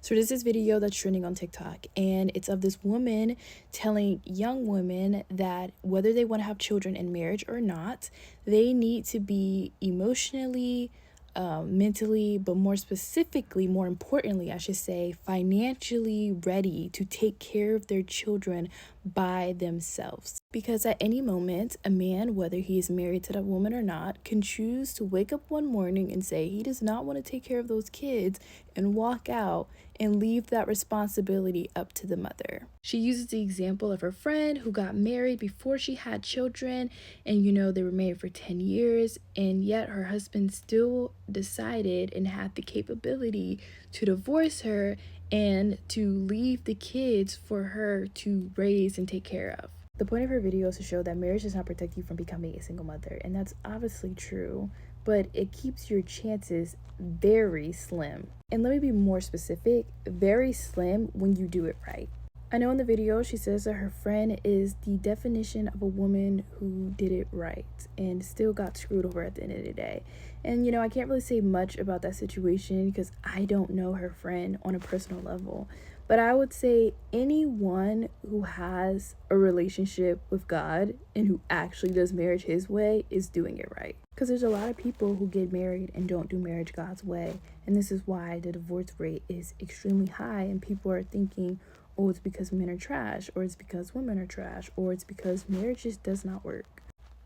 So there's this video that's trending on TikTok, and it's of this woman telling young women that whether they want to have children in marriage or not, they need to be emotionally, mentally, but more specifically, more importantly, I should say, financially ready to take care of their children by themselves. Because at any moment, a man, whether he is married to that woman or not, can choose to wake up one morning and say he does not want to take care of those kids and walk out and leave that responsibility up to the mother. She uses the example of her friend who got married before she had children, and they were married for 10 years, and yet her husband still decided and had the capability to divorce her and to leave the kids for her to raise and take care of. The point of her video is to show that marriage does not protect you from becoming a single mother, and that's obviously true, but it keeps your chances very slim. And let me be more specific, very slim when you do it right. I know in the video she says that her friend is the definition of a woman who did it right and still got screwed over at the end of the day. And I can't really say much about that situation because I don't know her friend on a personal level. But I would say anyone who has a relationship with God and who actually does marriage his way is doing it right. Because there's a lot of people who get married and don't do marriage God's way. And this is why the divorce rate is extremely high, and people are thinking, oh, it's because men are trash, or it's because women are trash, or it's because marriage just does not work.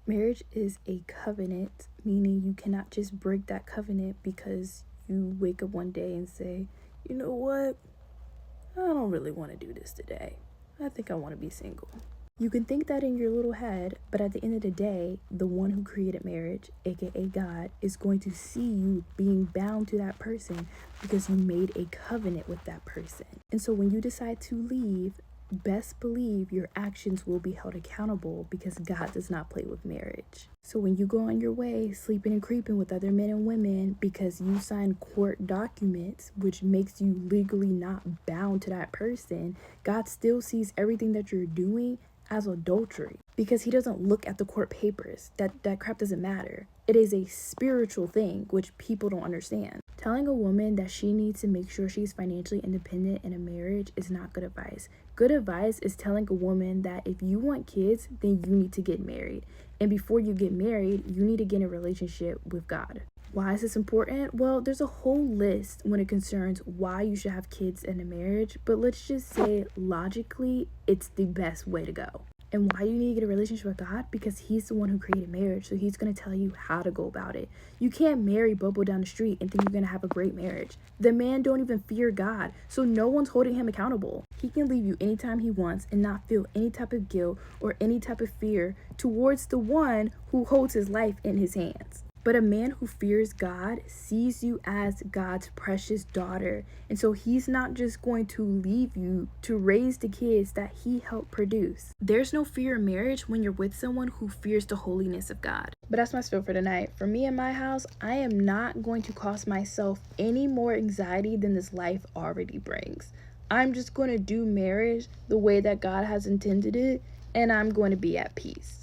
Marriage is a covenant, meaning you cannot just break that covenant because you wake up one day and say, you know what? I don't really want to do this today. I think I want to be single. You can think that in your little head, but at the end of the day, the one who created marriage, aka God, is going to see you being bound to that person because you made a covenant with that person. And so when you decide to leave, best believe your actions will be held accountable because God does not play with marriage. So when you go on your way sleeping and creeping with other men and women because you signed court documents, which makes you legally not bound to that person, God still sees everything that you're doing as adultery because he doesn't look at the court papers. That crap doesn't matter. It is a spiritual thing, which people don't understand. Telling a woman that she needs to make sure she's financially independent in a marriage is not good advice. Good advice is telling a woman that if you want kids, then you need to get married. And before you get married, you need to get in a relationship with God. Why is this important? Well, there's a whole list when it concerns why you should have kids in a marriage, but let's just say logically, it's the best way to go. And why you need to get a relationship with God? Because he's the one who created marriage, so he's going to tell you how to go about it. You can't marry Bobo down the street and think you're going to have a great marriage. The man don't even fear God, so no one's holding him accountable. He can leave you anytime he wants and not feel any type of guilt or any type of fear towards the one who holds his life in his hands. But a man who fears God sees you as God's precious daughter. And so he's not just going to leave you to raise the kids that he helped produce. There's no fear in marriage when you're with someone who fears the holiness of God. But that's my spiel for tonight. For me and my house, I am not going to cause myself any more anxiety than this life already brings. I'm just going to do marriage the way that God has intended it, and I'm going to be at peace.